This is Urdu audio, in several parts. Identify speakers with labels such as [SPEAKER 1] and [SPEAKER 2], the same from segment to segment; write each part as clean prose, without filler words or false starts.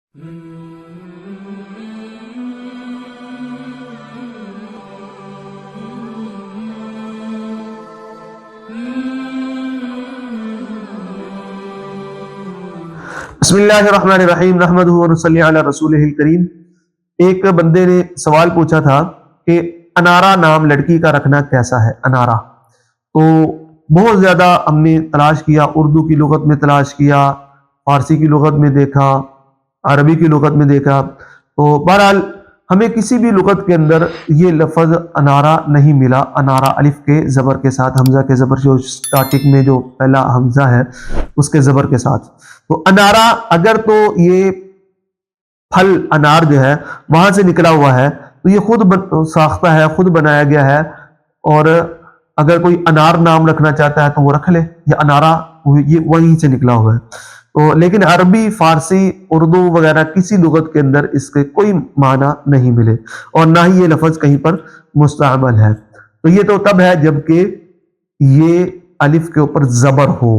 [SPEAKER 1] بسم اللہ الرحمن الرحیم نحمدہ ونصلی علی رسولہ الکریم۔ ایک بندے نے سوال پوچھا تھا کہ انارا نام لڑکی کا رکھنا کیسا ہے؟ انارا تو بہت زیادہ ہم نے تلاش کیا، اردو کی لغت میں تلاش کیا، فارسی کی لغت میں دیکھا، عربی کی لغت میں دیکھا، تو بہرحال ہمیں کسی بھی لغت کے اندر یہ لفظ انارا نہیں ملا۔ انارا الف کے زبر کے ساتھ، حمزہ کے زبر، جو سٹارٹنگ میں جو پہلا حمزہ ہے اس کے زبر کے ساتھ۔ تو انارا اگر تو یہ پھل انار جو ہے وہاں سے نکلا ہوا ہے تو یہ خود ساختہ ہے، خود بنایا گیا ہے، اور اگر کوئی انار نام رکھنا چاہتا ہے تو وہ رکھ لے، یہ انارا یہ وہیں سے نکلا ہوا ہے۔ تو لیکن عربی، فارسی، اردو وغیرہ کسی لغت کے اندر اس کے کوئی معنی نہیں ملے، اور نہ ہی یہ لفظ کہیں پر مستعمل ہے۔ تو یہ تو تب ہے جبکہ یہ الف کے اوپر زبر ہو،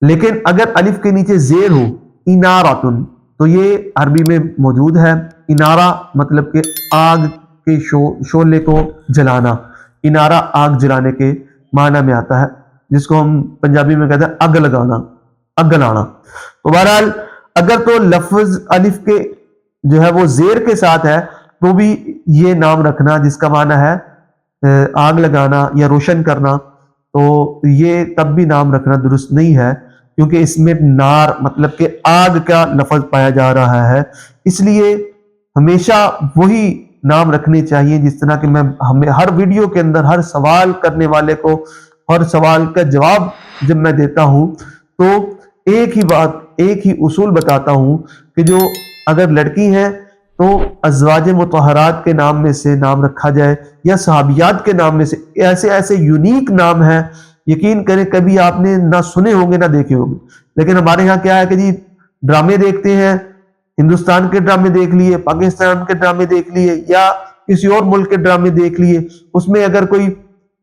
[SPEAKER 1] لیکن اگر الف کے نیچے زیر ہو، اناراتن، تو یہ عربی میں موجود ہے۔ انارہ مطلب کہ آگ کے شعلے کو جلانا، انارہ آگ جلانے کے معنی میں آتا ہے، جس کو ہم پنجابی میں کہتے ہیں اگ لگانا، اگ لانا۔ تو بہرحال اگر تو لفظ الف کے جو ہے وہ زیر کے ساتھ ہے تو بھی یہ نام رکھنا جس کا معنی ہے آگ لگانا یا روشن کرنا، تو یہ تب بھی نام رکھنا درست نہیں ہے، کیونکہ اس میں نار مطلب کہ آگ کا لفظ پایا جا رہا ہے۔ اس لیے ہمیشہ وہی نام رکھنے چاہیے جس طرح کہ میں ہمیں ہر ویڈیو کے اندر ہر سوال کرنے والے کو ہر سوال کا جواب جب میں دیتا ہوں تو ایک ہی بات، ایک ہی اصول بتاتا ہوں کہ جو اگر لڑکی ہیں تو ازواج مطہرات کے نام میں سے نام رکھا جائے، یا صحابیات کے نام میں سے، ایسے یونیک نام ہیں، یقین کریں کبھی آپ نے نہ سنے ہوں گے نہ دیکھے ہوں گے۔ لیکن ہمارے ہاں کیا ہے کہ جی ڈرامے دیکھتے ہیں، ہندوستان کے ڈرامے دیکھ لیے، پاکستان کے ڈرامے دیکھ لیے، یا کسی اور ملک کے ڈرامے دیکھ لیے، اس میں اگر کوئی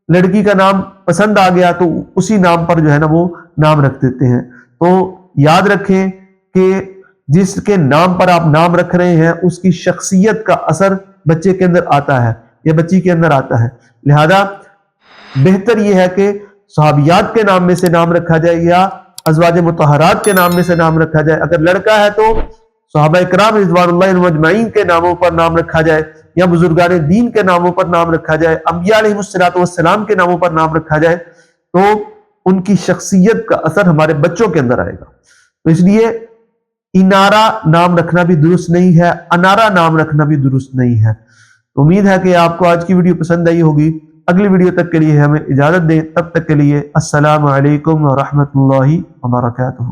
[SPEAKER 1] لڑکی کا نام پسند آ گیا تو اسی نام پر جو ہے نا وہ نام رکھ دیتے ہیں۔ تو یاد رکھیں کہ جس کے نام پر آپ نام رکھ رہے ہیں اس کی شخصیت کا اثر بچے کے اندر آتا ہے یا بچی کے اندر آتا ہے، لہذا بہتر یہ ہے کہ صحابیات کے نام میں سے نام رکھا جائے یا ازواج مطہرات کے نام میں سے نام رکھا جائے۔ اگر لڑکا ہے تو صحابہ کرام رضوان اللہ عنہم اجمعین کے ناموں پر نام رکھا جائے، یا بزرگان دین کے ناموں پر نام رکھا جائے، انبیاء علیہ السلام کے ناموں پر نام رکھا جائے، تو ان کی شخصیت کا اثر ہمارے بچوں کے اندر آئے گا۔ تو اس لیے انارا نام رکھنا بھی درست نہیں ہے، انارا نام رکھنا بھی درست نہیں ہے۔ تو امید ہے کہ آپ کو آج کی ویڈیو پسند آئی ہوگی۔ اگلی ویڈیو تک کے لیے ہمیں اجازت دیں، تب تک کے لیے السلام علیکم ورحمۃ اللہ وبرکاتہ۔